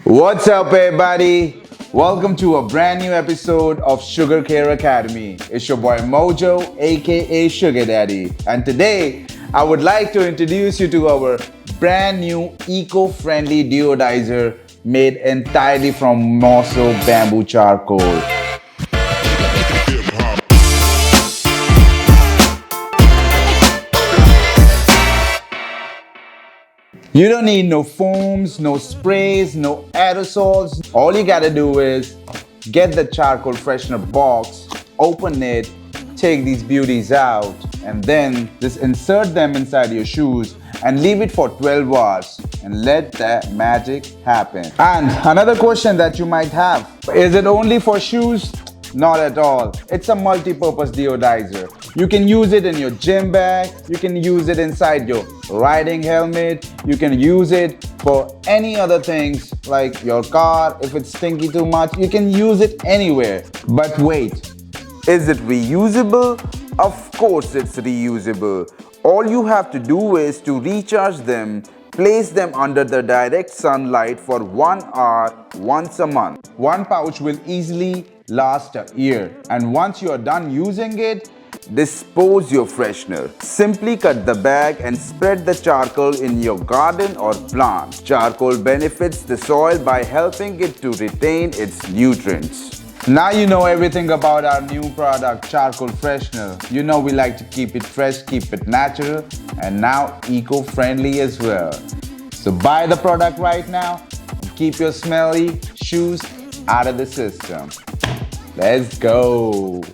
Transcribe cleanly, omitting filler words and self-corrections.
What's up, everybody? Welcome to a brand new episode of SHOEGR Care Academy. It's your boy Mojo, aka Sugar Daddy, and today I would like to introduce you to our brand new eco-friendly deodorizer made entirely from Mosso bamboo charcoal. You don't need no foams, no sprays, no aerosols. All you gotta do is get the charcoal freshener box, open it, take these beauties out, and then just insert them inside your shoes and leave it for 12 hours and let that magic happen. And another question that you might have, is it only for shoes? Not at all. It's a multi-purpose deodorizer. You can use it in your gym bag, you can use it inside your riding helmet, you can use it for any other things like your car. If it's stinky too much, you can use it anywhere. But wait, is it reusable? Of course it's reusable. All you have to do is to recharge them, place them under the direct sunlight for 1 hour once a month. One pouch will easily last a year, and once you are done using it, dispose your freshener. Simply cut the bag and spread the charcoal in your garden or plant. Charcoal benefits the soil by helping it to retain its nutrients. Now you know everything about our new product, charcoal freshener. You know we like to keep it fresh, keep it natural, and now eco-friendly as well. So buy the product right now and keep your smelly shoes out of the system. Let's go.